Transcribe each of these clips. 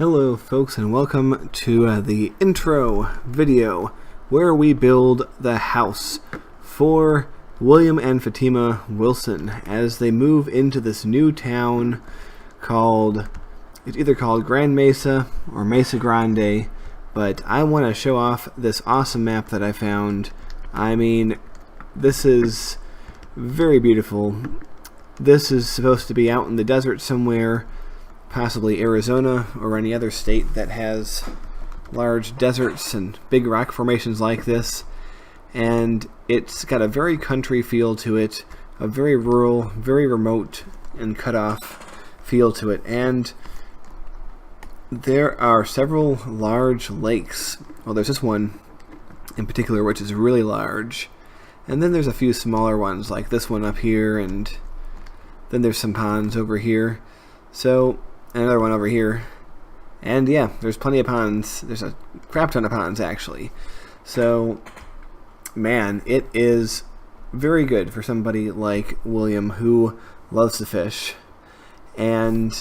Hello folks, and welcome to the intro video where we build the house for William and Fatima Wilson as they move into this new town it's either called Grand Mesa or Mesa Grande, but I want to show off this awesome map that I found. I mean, this is very beautiful. This is supposed to be out in the desert somewhere, possibly Arizona or any other state that has large deserts and big rock formations like this. And it's got a very country feel to it, a very rural, very remote and cut off feel to it. And there are several large lakes. Well, there's this one in particular which is really large. And then there's a few smaller ones like this one up here, and then there's some ponds over here. So another one over here, and yeah, there's plenty of ponds. There's a crap ton of ponds actually. So man, it is very good for somebody like William who loves to fish. And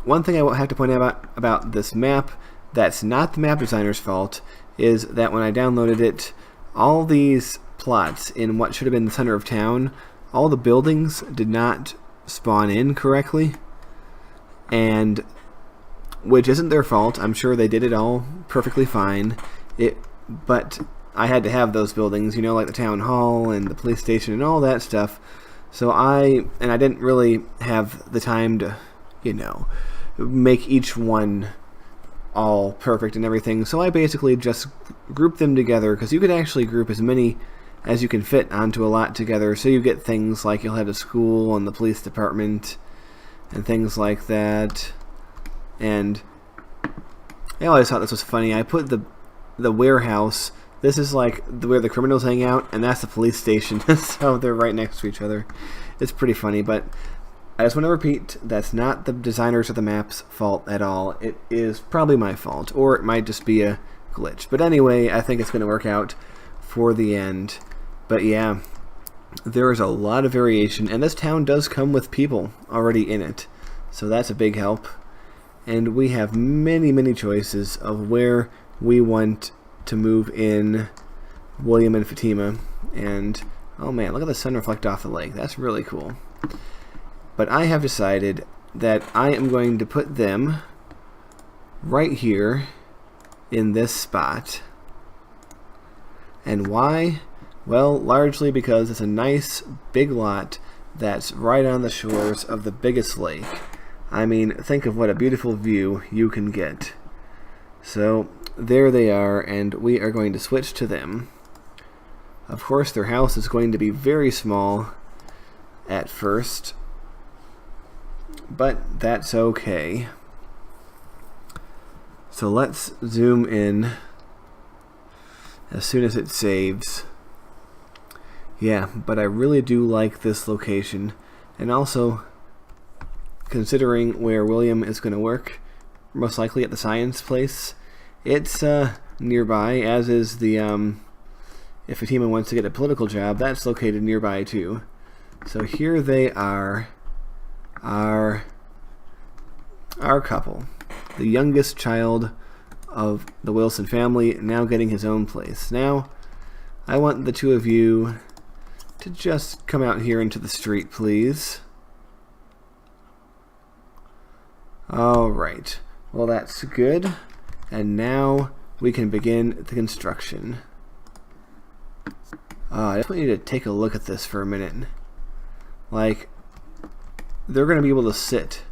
one thing I will have to point out about this map that's not the map designer's fault is that when I downloaded it, all these plots in what should have been the center of town, all the buildings did not spawn in correctly. And which isn't their fault. I'm sure they did it all perfectly fine. But I had to have those buildings, you know, like the town hall and the police station and all that stuff. So I didn't really have the time to, you know, make each one all perfect and everything. So I basically just grouped them together, because you could actually group as many as you can fit onto a lot together. So you get things like you'll have the school and the police department and things like that. And I always thought this was funny. I put the warehouse, this is like where the criminals hang out, and that's the police station. So they're right next to each other. It's pretty funny, but I just want to repeat, that's not the designers of the map's fault at all. It is probably my fault, or it might just be a glitch. But anyway, I think it's going to work out for the end. But yeah, there is a lot of variation, and this town does come with people already in it, so that's a big help. And we have many choices of where we want to move in William and Fatima. And oh man, look at the sun reflect off the lake. That's really cool. But I have decided that I am going to put them right here in this spot. And why? Well, largely because it's a nice big lot that's right on the shores of the biggest lake. I mean, think of what a beautiful view you can get. So there they are, and we are going to switch to them. Of course, their house is going to be very small at first, but that's okay. So let's zoom in as soon as it saves. Yeah, but I really do like this location, and also considering where William is going to work, most likely at the science place, it's nearby, as is the if Fatima wants to get a political job, that's located nearby too. So here they are, our couple, the youngest child of the Wilson family, now getting his own place. Now I want the two of you to just come out here into the street, please. Alright, well that's good, and now we can begin the construction. I just want you to take a look at this for a minute. Like, they're going to be able to sit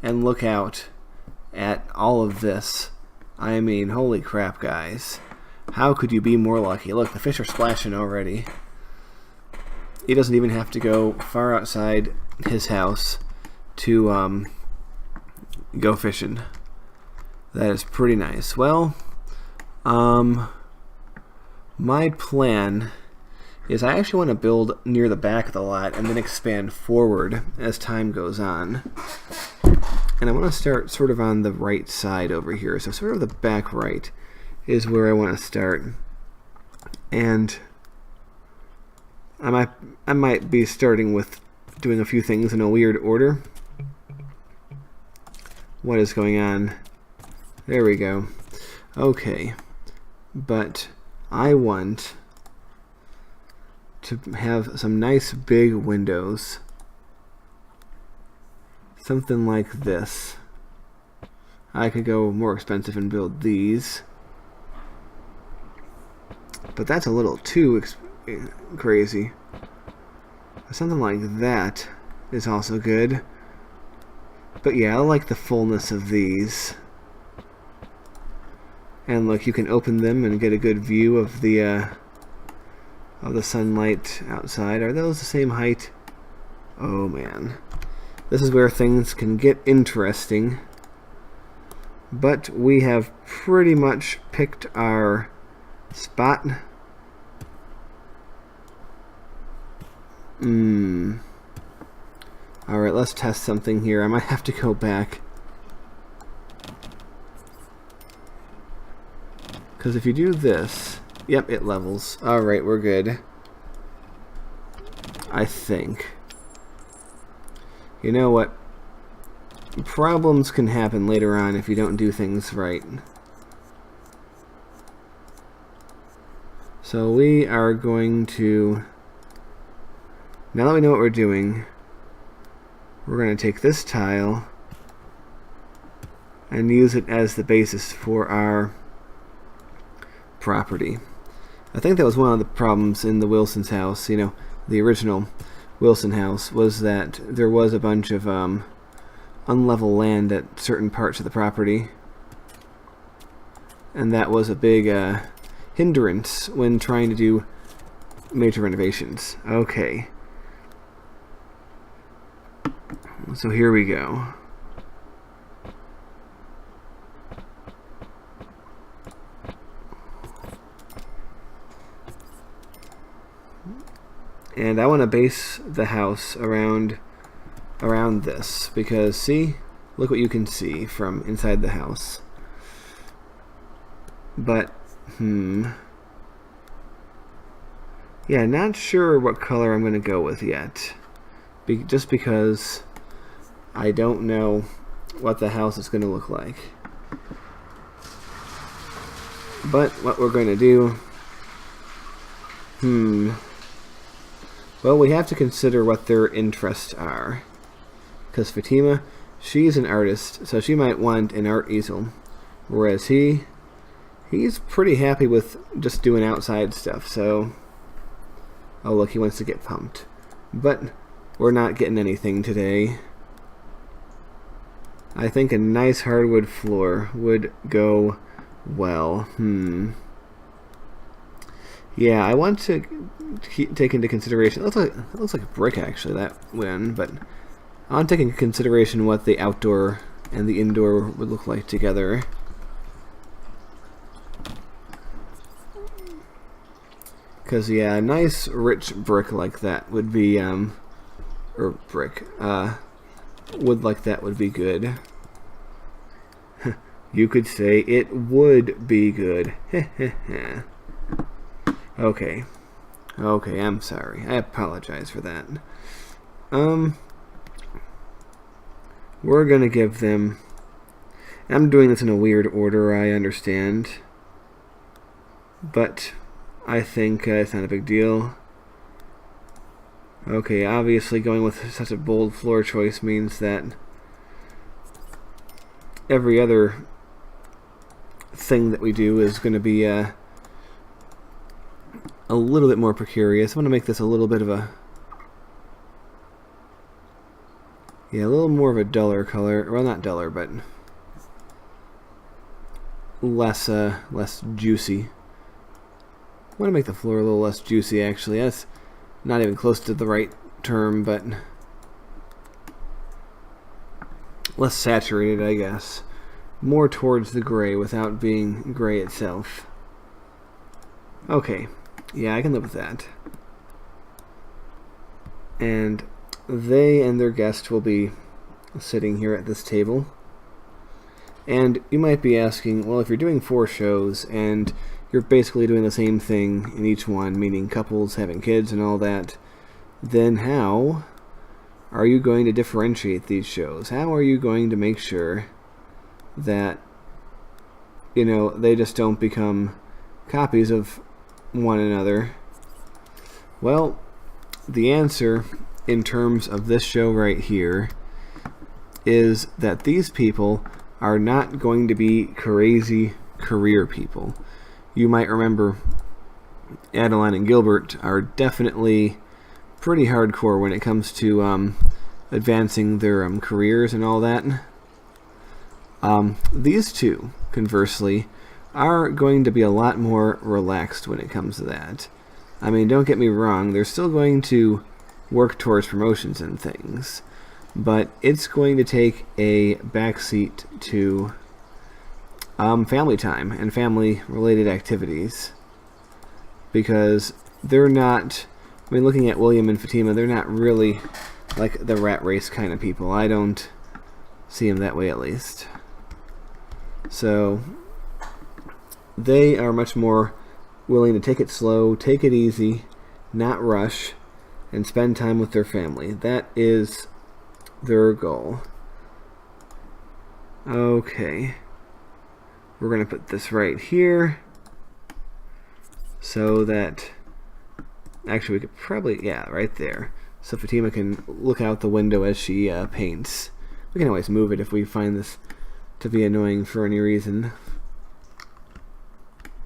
and look out at all of this. I mean, holy crap, guys. How could you be more lucky? Look, the fish are splashing already. He doesn't even have to go far outside his house to go fishing. That is pretty nice. Well, my plan is I actually want to build near the back of the lot and then expand forward as time goes on. And I want to start sort of on the right side over here. So sort of the back right is where I want to start. And I might be starting with doing a few things in a weird order. What is going on? There we go. Okay. But I want to have some nice big windows. Something like this. I could go more expensive and build these. But that's a little too crazy. Something like that is also good. But yeah, I like the fullness of these. And look, you can open them and get a good view of the sunlight outside. Are those the same height? Oh man. This is where things can get interesting. But we have pretty much picked our spot. Alright, let's test something here. I might have to go back. Because if you do this... Yep, it levels. Alright, we're good. I think. You know what? Problems can happen later on if you don't do things right. So we are going to... Now that we know what we're doing, we're going to take this tile and use it as the basis for our property. I think that was one of the problems in the Wilson's house, you know, the original Wilson house, was that there was a bunch of unlevel land at certain parts of the property, and that was a big hindrance when trying to do major renovations. Okay. So here we go. And I want to base the house around this, because see, look what you can see from inside the house. But yeah, not sure what color I'm going to go with yet, just because I don't know what the house is going to look like. But what we're going to do, well, we have to consider what their interests are. Because Fatima, she's an artist, so she might want an art easel. Whereas he's pretty happy with just doing outside stuff, so... Oh, look, he wants to get pumped. But we're not getting anything today. I think a nice hardwood floor would go well. Yeah, I want to take into consideration... It looks like a brick, actually, that win, but... I want to take into consideration what the outdoor and the indoor would look like together. Because, yeah, a nice, rich brick like that would be, wood like that would be good. You could say it would be good. Okay. Okay, I'm sorry. I apologize for that. We're gonna give them... I'm doing this in a weird order, I understand. But I think it's not a big deal. Okay, obviously going with such a bold floor choice means that every other thing that we do is going to be a little bit more precarious. I'm going to make this a little bit of a... Yeah, a little more of a duller color. Well, not duller, but less juicy. I want to make the floor a little less juicy, actually. That's not even close to the right term, but less saturated, I guess. More towards the gray without being gray itself. Okay. Yeah, I can live with that. And they and their guest will be sitting here at this table. And you might be asking, well, if you're doing 4 shows and you're basically doing the same thing in each one, meaning couples having kids and all that, then how are you going to differentiate these shows? How are you going to make sure that you know, they just don't become copies of one another? Well, the answer in terms of this show right here is that these people are not going to be crazy career people. You might remember Adeline and Gilbert are definitely pretty hardcore when it comes to advancing their careers and all that. These two, conversely, are going to be a lot more relaxed when it comes to that. I mean, don't get me wrong, they're still going to work towards promotions and things, but it's going to take a backseat to family time and family-related activities, because they're not, I mean, looking at William and Fatima, they're not really like the rat race kind of people. I don't see them that way, at least. So they are much more willing to take it slow, take it easy, not rush, and spend time with their family. That is their goal. Okay. We're going to put this right here so that, actually we could probably, yeah, right there. So Fatima can look out the window as she paints. We can always move it if we find this to be annoying for any reason.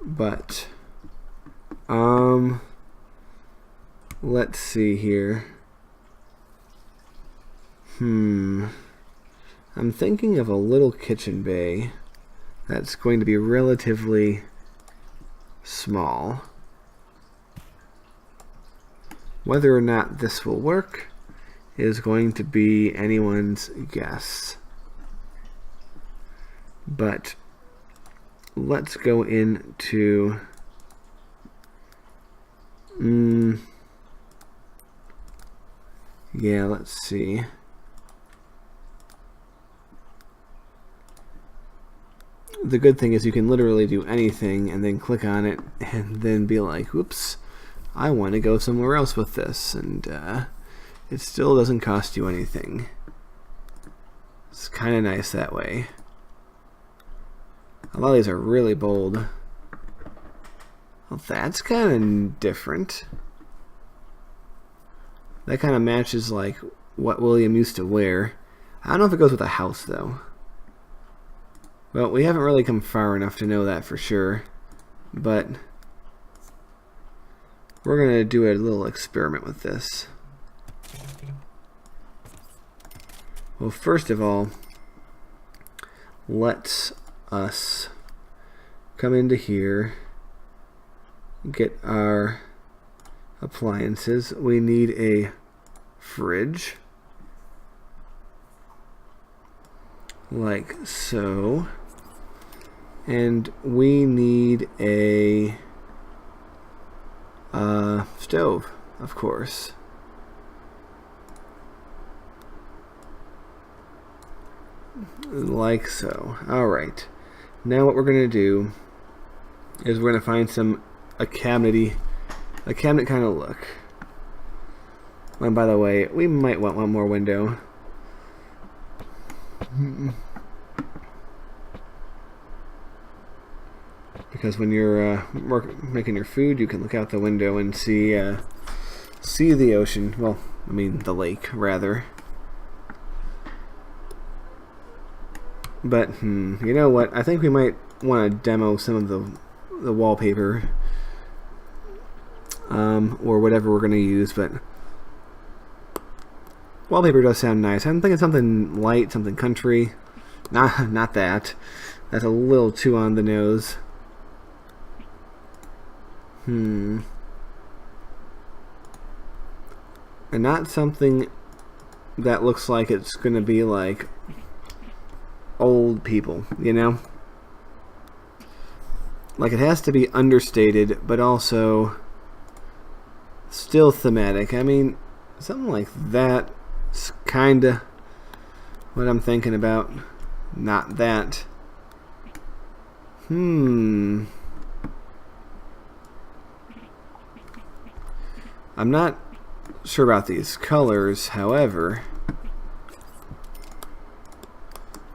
But, let's see here. I'm thinking of a little kitchen bay that's going to be relatively small. Whether or not this will work is going to be anyone's guess. But let's go into yeah, let's see. The good thing is you can literally do anything and then click on it and then be like, whoops, I want to go somewhere else with this, and it still doesn't cost you anything. It's kind of nice that way. A lot of these are really bold. Well, that's kind of different. That kind of matches like what William used to wear. I don't know if it goes with a house though. Well, we haven't really come far enough to know that for sure, but we're going to do a little experiment with this. Well, first of all, let's us come into here, get our appliances. We need a fridge, like so, and we need a stove, of course. Like so. Alright. Now what we're going to do is we're going to find a cabinet kind of look. And by the way, we might want one more window. Because when you're making your food, you can look out the window and see the ocean. Well, I mean the lake, rather. But you know what? I think we might want to demo some of the wallpaper, or whatever we're going to use. But wallpaper does sound nice. I'm thinking something light, something country. Not that. That's a little too on the nose. And not something that looks like it's going to be like old people, you know? Like, it has to be understated, but also still thematic. I mean, something like that's kind of what I'm thinking about. Not that. I'm not sure about these colors, however.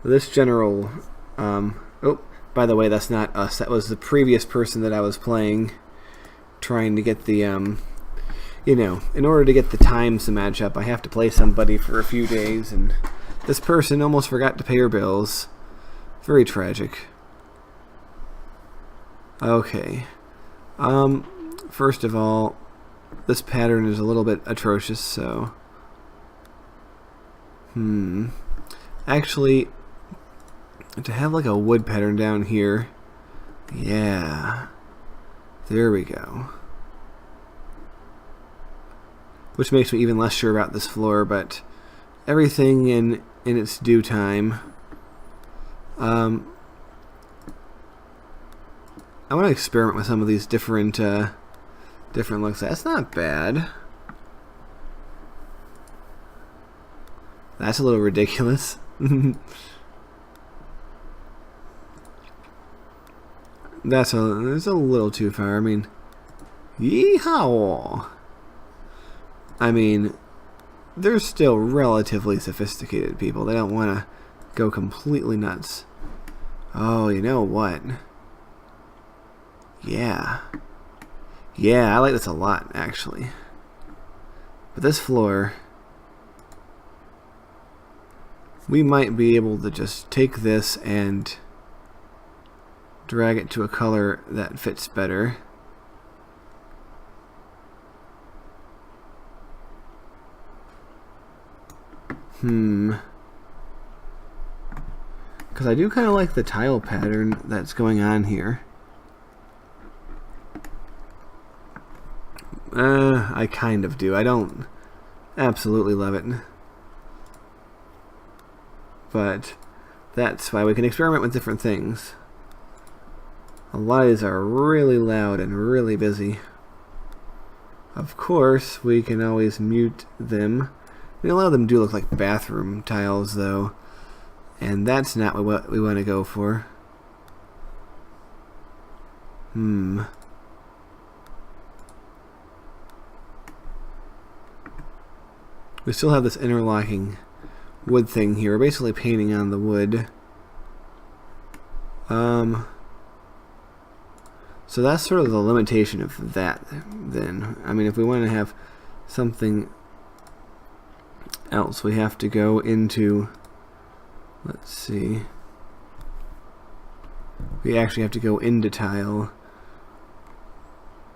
This general, oh, By the way, that's not us. That was the previous person that I was playing, trying to get the, you know, in order to get the times to match up, I have to play somebody for a few days, and this person almost forgot to pay her bills. Very tragic. Okay. First of all, this pattern is a little bit atrocious, so... Actually, to have like a wood pattern down here... Yeah. There we go. Which makes me even less sure about this floor, but everything in its due time. I want to experiment with some of these different looks. That's not bad. That's a little ridiculous. That's a little too far. I mean, yeehaw! I mean, they're still relatively sophisticated people. They don't want to go completely nuts. Oh, you know what? Yeah. Yeah, I like this a lot, actually. But this floor, we might be able to just take this and drag it to a color that fits better. Because I do kind of like the tile pattern that's going on here. I kind of do. I don't absolutely love it. But that's why we can experiment with different things. A lot of these are really loud and really busy. Of course, we can always mute them. A lot of them do look like bathroom tiles, though. And that's not what we want to go for. We still have this interlocking wood thing here. We're basically painting on the wood. So that's sort of the limitation of that, then. I mean, if we want to have something else, we have to go into... Let's see. We actually have to go into tile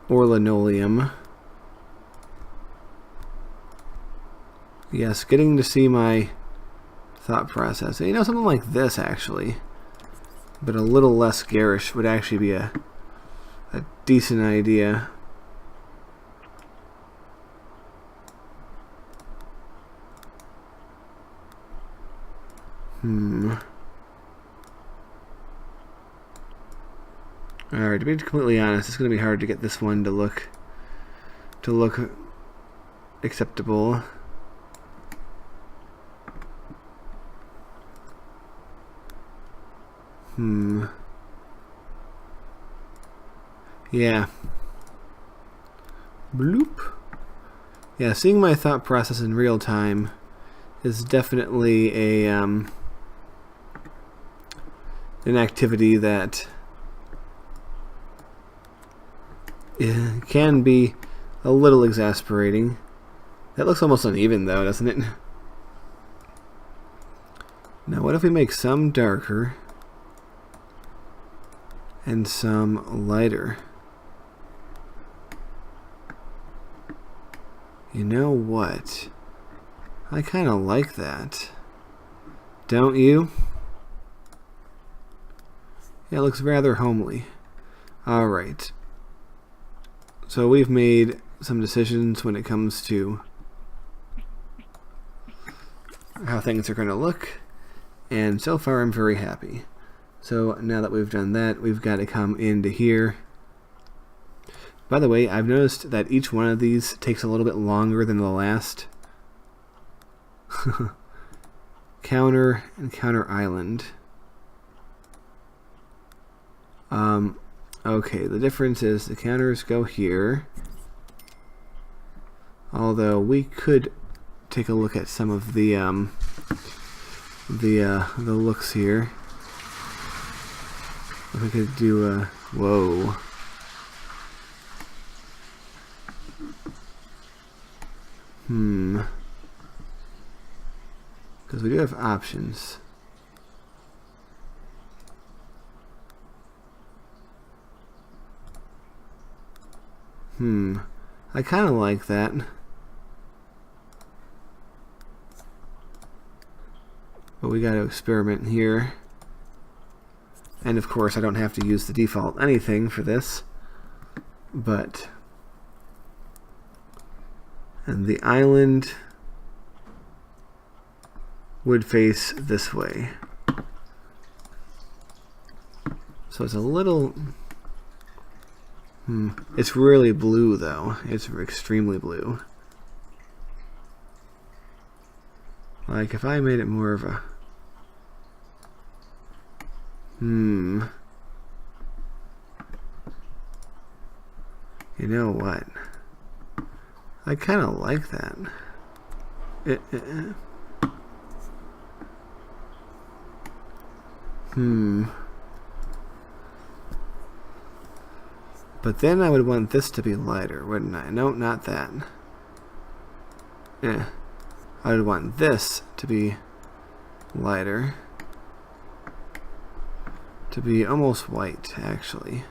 or linoleum. Yes, getting to see my thought process. You know, something like this, actually, but a little less garish would actually be a decent idea. Alright, to be completely honest, it's going to be hard to get this one to look acceptable. Yeah. Bloop. Yeah, seeing my thought process in real time is definitely a an activity that can be a little exasperating. That looks almost uneven, though, doesn't it? Now, what if we make some darker and some lighter? You know what? I kind of like that. Don't you? Yeah, it looks rather homely. Alright. So we've made some decisions when it comes to how things are going to look. And so far I'm very happy. So now that we've done that, we've got to come into here. By the way, I've noticed that each one of these takes a little bit longer than the last. Counter and counter island. Okay, the difference is the counters go here. Although we could take a look at some of the looks here. We could do a... Whoa. Because we do have options. I kind of like that. But we got to experiment here. And of course, I don't have to use the default anything for this. But... And the island would face this way. So it's a little... It's really blue, though. It's extremely blue. Like, if I made it more of a... You know what? I kind of like that. But then I would want this to be lighter, wouldn't I? No, not that. I would want this to be lighter. To be almost white, actually.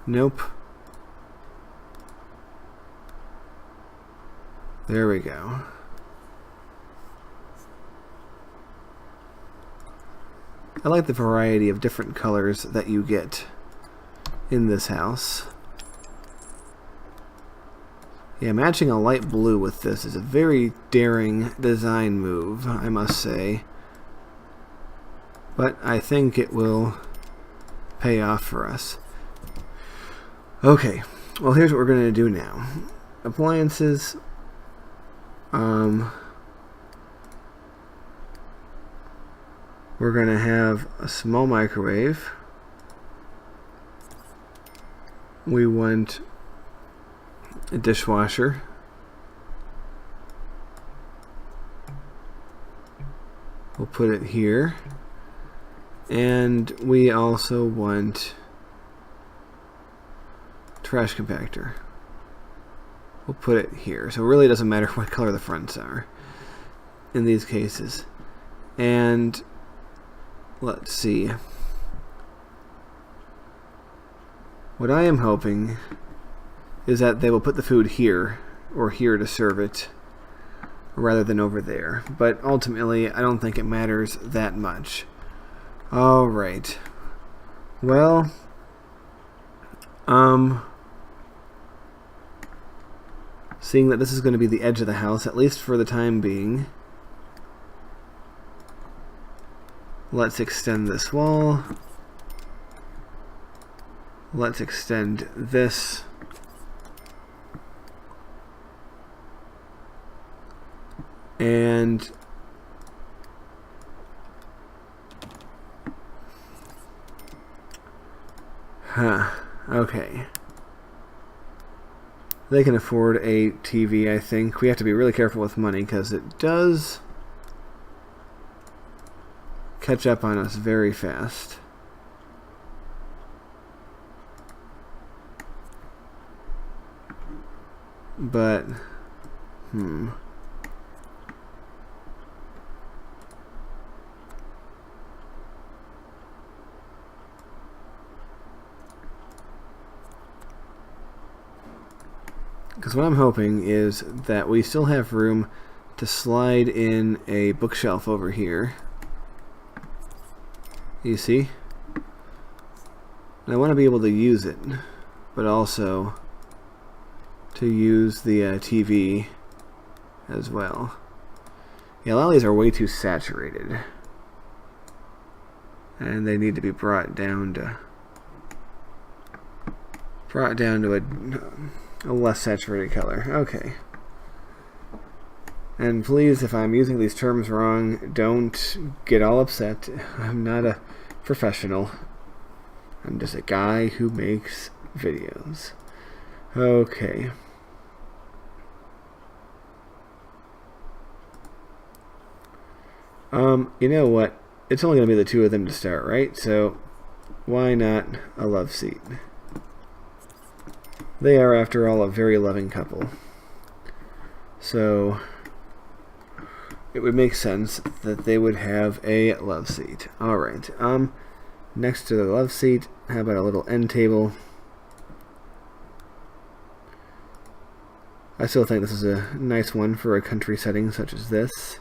Nope. There we go. I like the variety of different colors that you get in this house. Yeah, matching a light blue with this is a very daring design move, I must say. But I think it will pay off for us. Okay, well here's what we're going to do now. Appliances. We're going to have a small microwave. We want a dishwasher. We'll put it here. And we also want trash compactor. We'll put it here. So it really doesn't matter what color the fronts are in these cases. And let's see. What I am hoping is that they will put the food here or here to serve it rather than over there. But ultimately, I don't think it matters that much. Alright. Well, seeing that this is going to be the edge of the house, at least for the time being, let's extend this wall. Let's extend this. And okay. They can afford a TV, I think. We have to be really careful with money because it does catch up on us very fast. But, because what I'm hoping is that we still have room to slide in a bookshelf over here. You see? And I want to be able to use it, but also to use the TV as well. Yeah, a lot of these are way too saturated. And they need to be brought down to a less saturated color. Okay. And please, if I'm using these terms wrong, don't get all upset. I'm not a professional. I'm just a guy who makes videos. Okay. You know what? It's only going to be the two of them to start, right? So, why not a love seat? They are, after all, a very loving couple. So, it would make sense that they would have a love seat. Alright, next to the love seat, how about a little end table? I still think this is a nice one for a country setting such as this.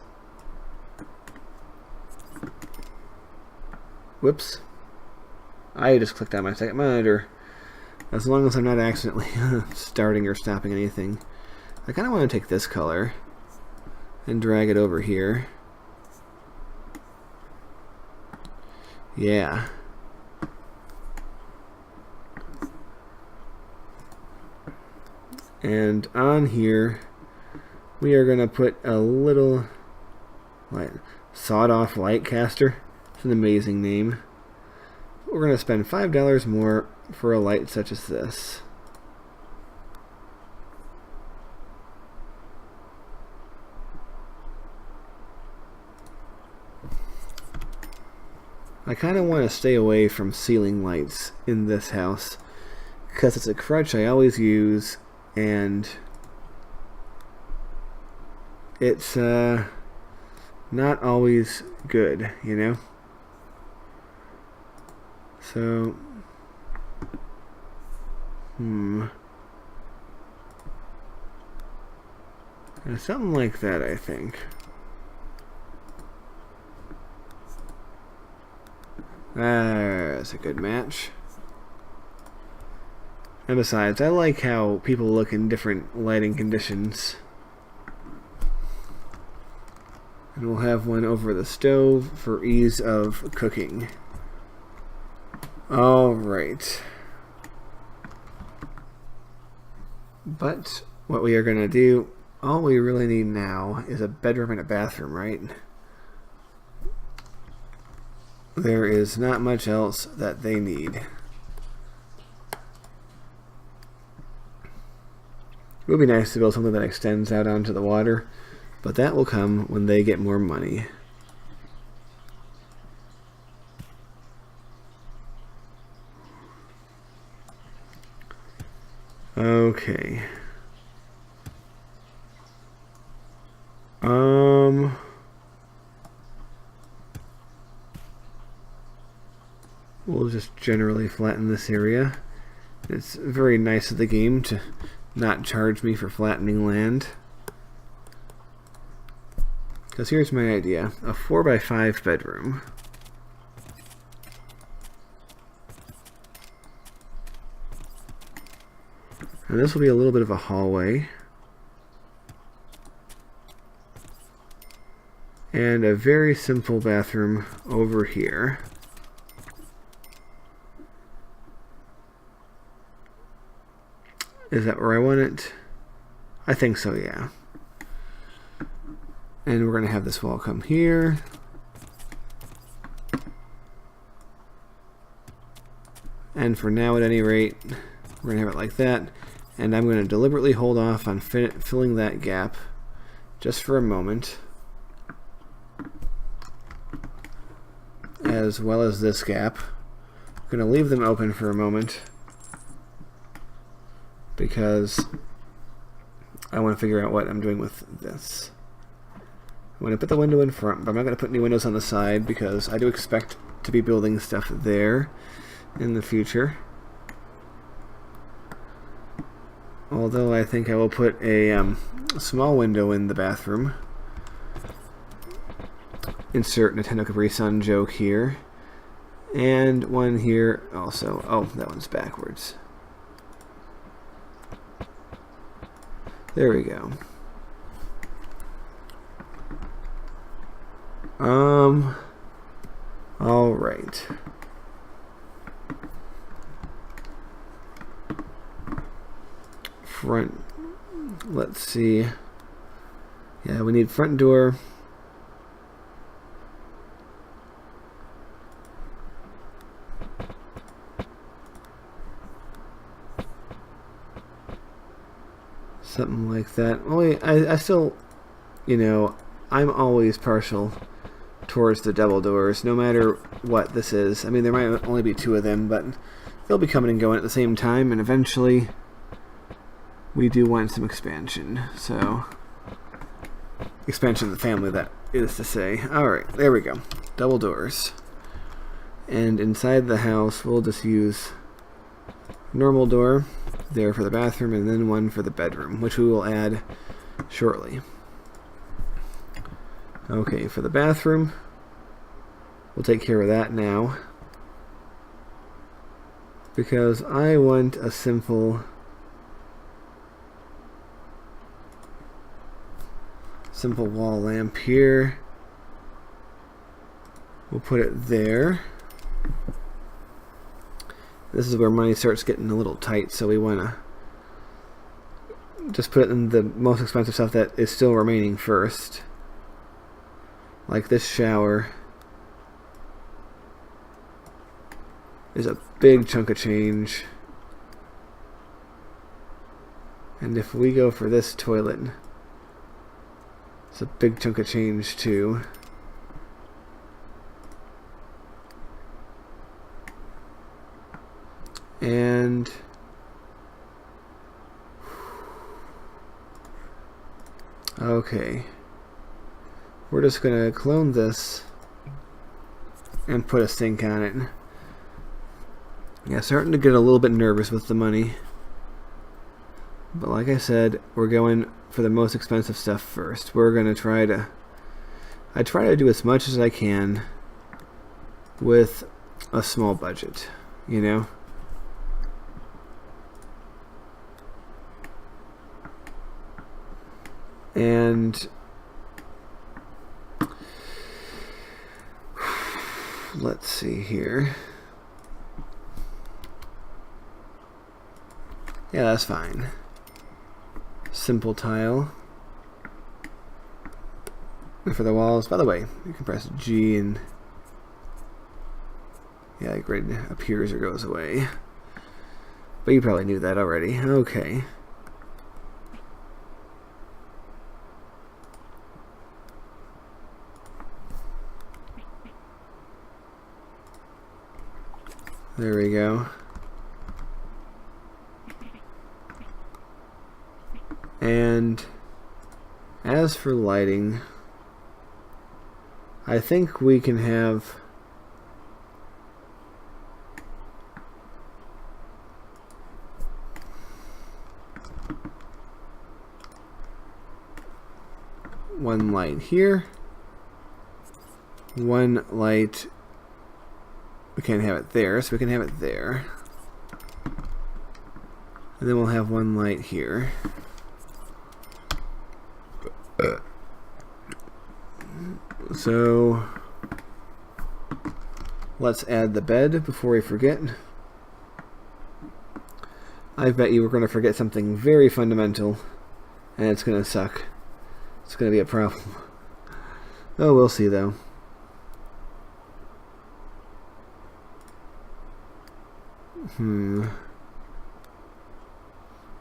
Whoops. I just clicked on my second monitor. As long as I'm not accidentally starting or stopping anything. I kind of want to take this color and drag it over here. Yeah. And on here, we are going to put a little sawed-off light caster. It's an amazing name. We're going to spend $5 more for a light such as this. I kind of want to stay away from ceiling lights in this house because it's a crutch I always use, and it's not always good, you know? So, something like that, I think. That's a good match. And besides, I like how people look in different lighting conditions. And we'll have one over the stove for ease of cooking. Alright. But what we are going to do, all we really need now is a bedroom and a bathroom, right? There is not much else that they need. It would be nice to build something that extends out onto the water, but that will come when they get more money. Okay. We'll just generally flatten this area. It's very nice of the game to not charge me for flattening land. Because here's my idea. A 4x5 bedroom. And this will be a little bit of a hallway. And a very simple bathroom over here. Is that where I want it? I think so, yeah. And we're going to have this wall come here. And for now, at any rate, we're going to have it like that. And I'm going to deliberately hold off on filling that gap just for a moment. As well as this gap. I'm going to leave them open for a moment, because I want to figure out what I'm doing with this. I'm going to put the window in front, but I'm not going to put any windows on the side because I do expect to be building stuff there in the future. Although I think I will put a small window in the bathroom. Insert Nintendo Capri Sun joke here. And one here also. Oh, that one's backwards. There we go. All right. Front. Let's see. Yeah, we need front door. Something like that. Only I still, you know, I'm always partial towards the double doors, no matter what this is. I mean, there might only be 2 of them, but they'll be coming and going at the same time, and eventually we do want some expansion. So, expansion of the family, that is to say. Alright, there we go. Double doors. And inside the house, we'll just use normal door there for the bathroom, and then one for the bedroom, which we will add shortly. Okay, for the bathroom, we'll take care of that now, because I want a simple wall lamp here. We'll put it there. This is where money starts getting a little tight, so we want to just put it in the most expensive stuff that is still remaining first. Like this shower is a big chunk of change. And if we go for this toilet, it's a big chunk of change too. And okay, we're just gonna clone this and put a sink on it. Yeah, starting to get a little bit nervous with the money, but like I said, we're going for the most expensive stuff first. We're gonna try to do as much as I can with a small budget, you know. And let's see here. Yeah, that's fine. Simple tile. And for the walls, by the way, you can press G and yeah, grid appears or goes away. But you probably knew that already. Okay. There we go. And as for lighting, I think we can have one light here, one light. We can't have it there, so we can have it there. And then we'll have one light here. So let's add the bed before we forget. I bet you we're going to forget something very fundamental, and it's going to suck. It's going to be a problem. Oh, we'll see though.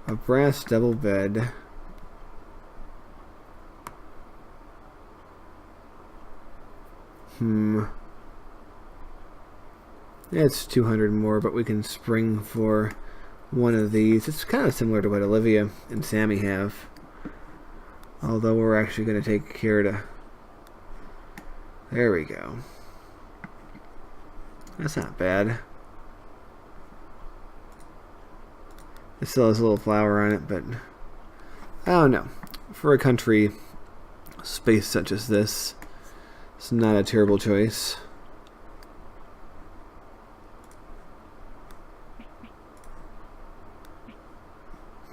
A brass double bed. Yeah, it's 200 more, but we can spring for one of these. It's kind of similar to what Olivia and Sammy have. Although we're actually going to take care to... There we go. That's not bad. It still has a little flower on it, but I don't know. For a country space such as this, it's not a terrible choice.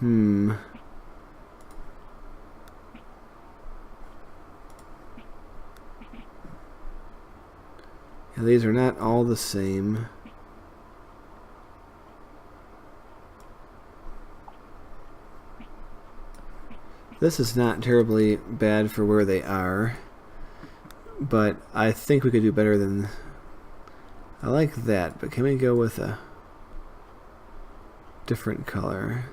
Yeah, these are not all the same. This is not terribly bad for where they are, but I think we could do better than... I like that, but can we go with a different color?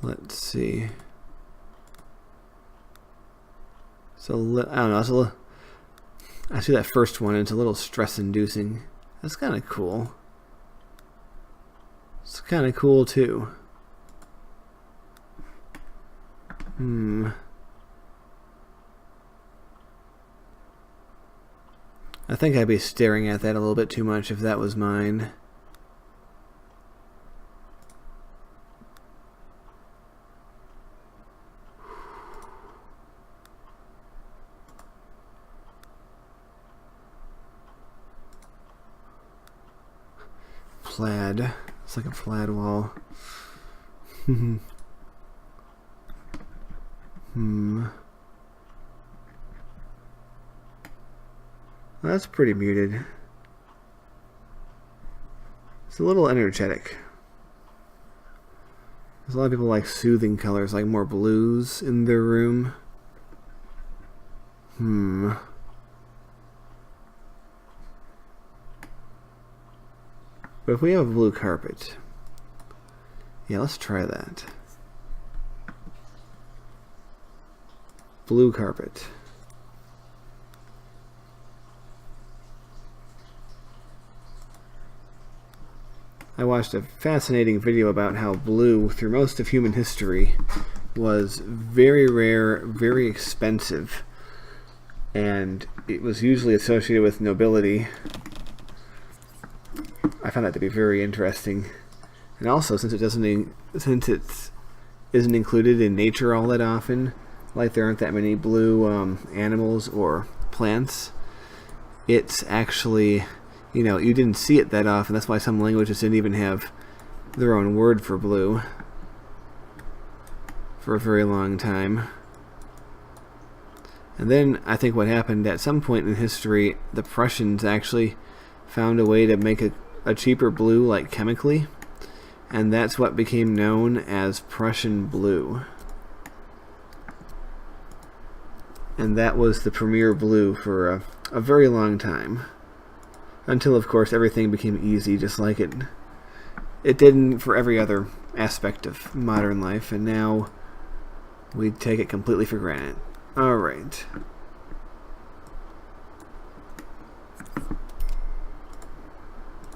Let's see. So I don't know. It's a little, I see that first one. And it's a little stress-inducing. That's kind of cool. It's kind of cool too. I think I'd be staring at that a little bit too much if that was mine. Plaid. It's like a plaid wall. That's pretty muted. It's a little energetic. There's a lot of people like soothing colors, like more blues in their room. But if we have a blue carpet, yeah, let's try that. Blue carpet. I watched a fascinating video about how blue, through most of human history, was very rare, very expensive, and it was usually associated with nobility. I found that to be very interesting. And also, since it isn't included in nature all that often, like there aren't that many blue animals or plants, it's actually, you know, you didn't see it that often. That's why some languages didn't even have their own word for blue for a very long time. And then I think what happened at some point in history, the Prussians actually found a way to make a cheaper blue, like chemically, and that's what became known as Prussian blue. And that was the premier blue for a very long time. Until, of course, everything became easy, just like it didn't for every other aspect of modern life, and now we take it completely for granted. Alright.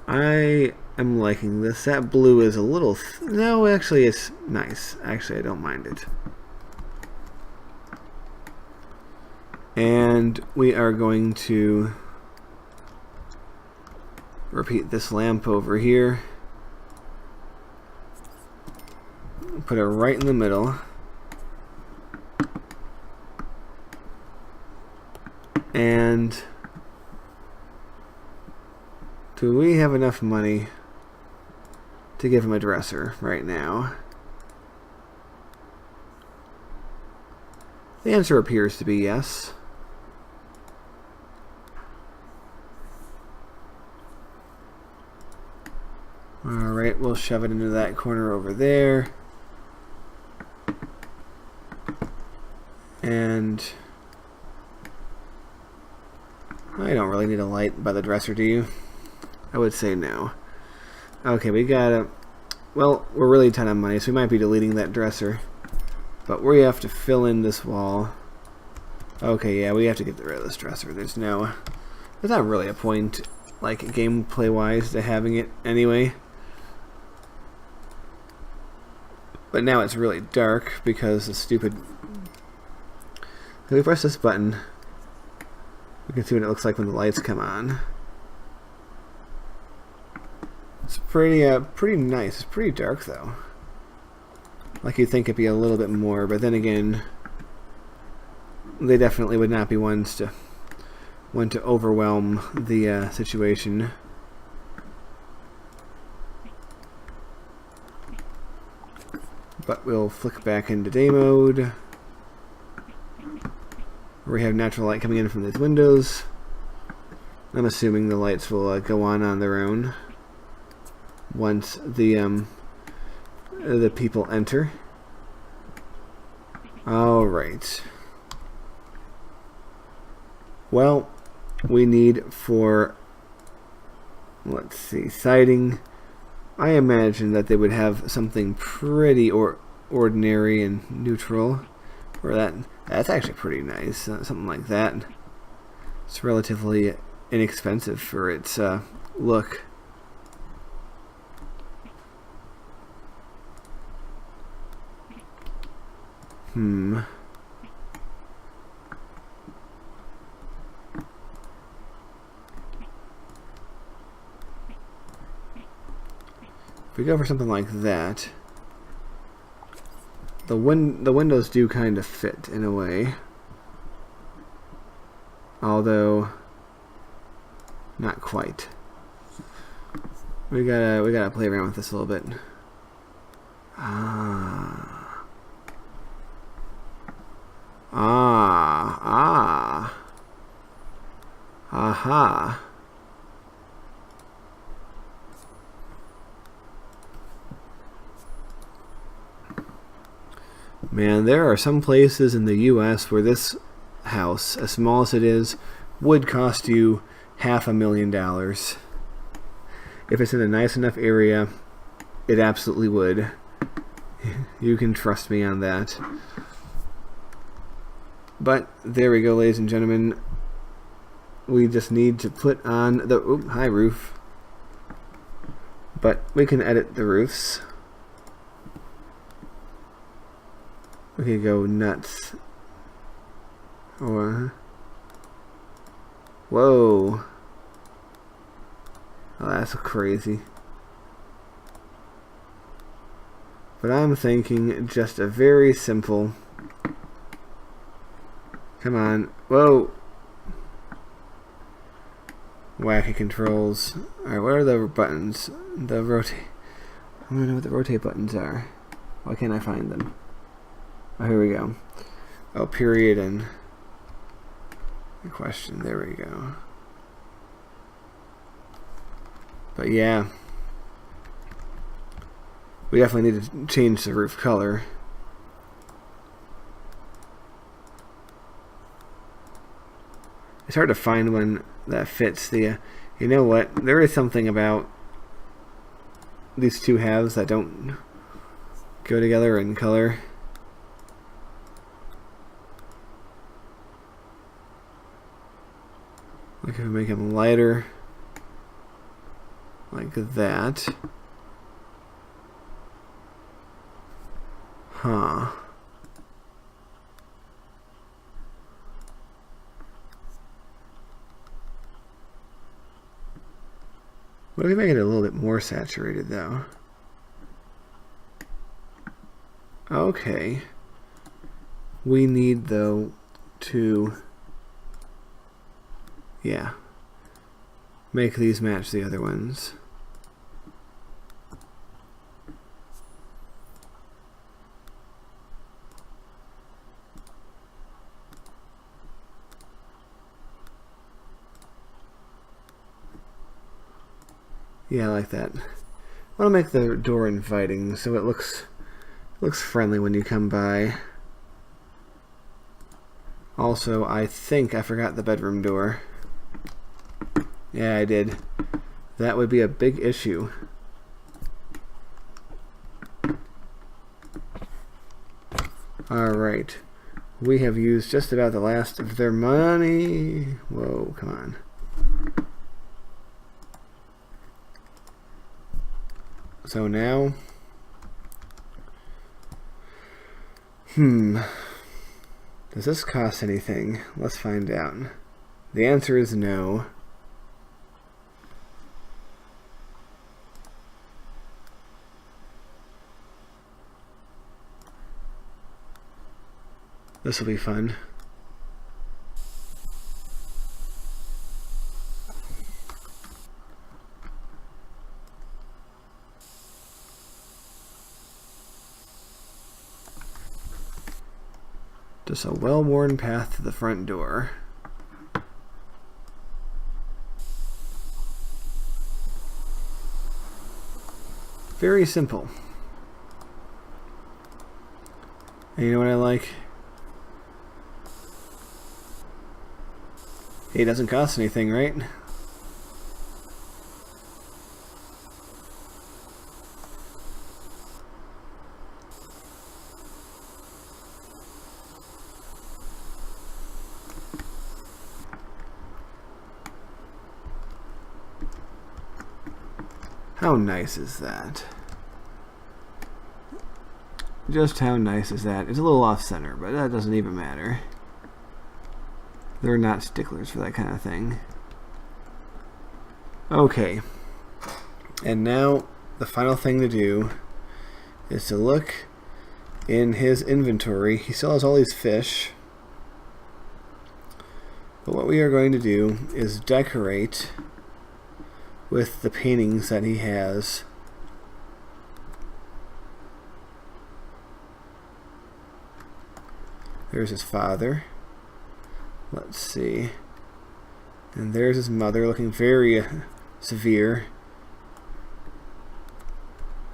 I am liking this. That blue is a little... no, actually, it's nice. Actually, I don't mind it. And we are going to repeat this lamp over here. Put it right in the middle. And do we have enough money to give him a dresser right now? The answer appears to be yes. Alright, we'll shove it into that corner over there. And I don't really need a light by the dresser, do you? I would say no. Okay, we gotta... well, we're really tight on money, so we might be deleting that dresser. But we have to fill in this wall. Okay, yeah, we have to get rid of this dresser. There's not really a point, like, gameplay-wise, to having it anyway. But now it's really dark because the stupid... if we press this button, we can see what it looks like when the lights come on. It's pretty nice. It's pretty dark though. Like you'd think it'd be a little bit more, but then again, they definitely would not be want to overwhelm the situation. But we'll flick back into day mode, where we have natural light coming in from these windows. I'm assuming the lights will go on their own once the people enter. All right. Well, we need for Let's see, siding. I imagine that they would have something pretty ordinary and neutral. Or that's actually pretty nice. Something like that. It's relatively inexpensive for its look. If we go for something like that, the windows do kind of fit in a way, although not quite. We gotta play around with this a little bit. Aha. Man, there are some places in the US where this house, as small as it is, would cost you $500,000. If it's in a nice enough area, it absolutely would. You can trust me on that. But there we go, ladies and gentlemen. We just need to put on the high roof. But we can edit the roofs. We could go nuts. Or whoa. Oh, that's crazy. But I'm thinking just a very simple. Come on. Whoa. Wacky controls. Alright, what are the buttons? The rotate. I don't know what the rotate buttons are. Why can't I find them? Oh, here we go. Oh, period and question. There we go. But yeah. We definitely need to change the roof color. It's hard to find one that fits the... you know what? There is something about these two halves that don't go together in color. Like if we make them lighter, like that. Huh. What if we make it a little bit more saturated, though? Okay. We need, though, to... yeah. Make these match the other ones. Yeah, I like that. I want to make the door inviting so it looks friendly when you come by. Also, I think I forgot the bedroom door. Yeah, I did. That would be a big issue. Alright. We have used just about the last of their money. Whoa, come on. So now... does this cost anything? Let's find out. The answer is no. This will be fun. Just a well-worn path to the front door. Very simple. And you know what I like? Hey, it doesn't cost anything, right? How nice is that? Just how nice is that? It's a little off-center, but that doesn't even matter. They're not sticklers for that kind of thing. Okay. And now, the final thing to do is to look in his inventory. He still has all these fish. But what we are going to do is decorate with the paintings that he has. There's his father. Let's see. And there's his mother, looking very severe.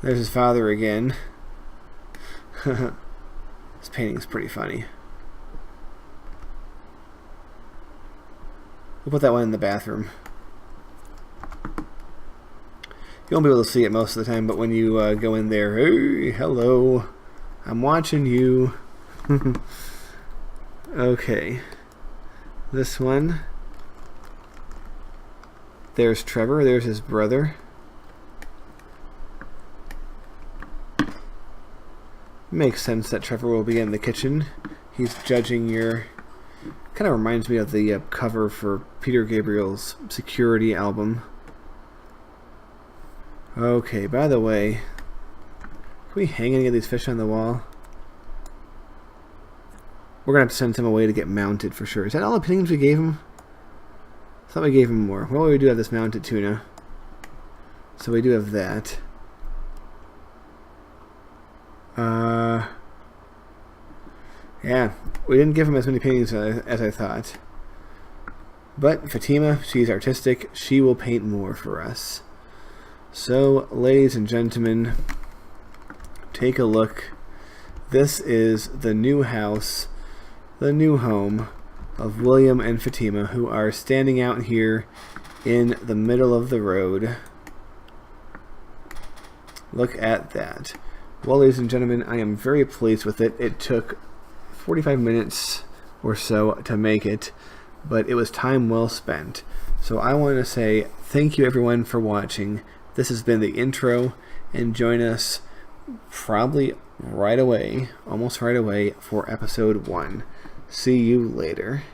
There's his father again. This painting's pretty funny. We'll put that one in the bathroom. You won't be able to see it most of the time, but when you go in there, hey, hello, I'm watching you. Okay, this one. There's Trevor, there's his brother. Makes sense that Trevor will be in the kitchen. He's judging your... Kind of reminds me of the cover for Peter Gabriel's Security album. Okay, by the way, can we hang any of these fish on the wall? We're going to have to send him away to get mounted for sure. Is that all the paintings we gave him? I thought we gave him more. Well, we do have this mounted tuna. So we do have that. Yeah, we didn't give him as many paintings as I thought. But Fatima, she's artistic. She will paint more for us. So, ladies and gentlemen, take a look. This is the new house, the new home of William and Fatima, who are standing out here in the middle of the road. Look at that. Well, ladies and gentlemen, I am very pleased with it. It took 45 minutes or so to make it, but it was time well spent. So I want to say thank you everyone for watching. This has been the intro, and join us probably right away, almost right away, for episode 1. See you later.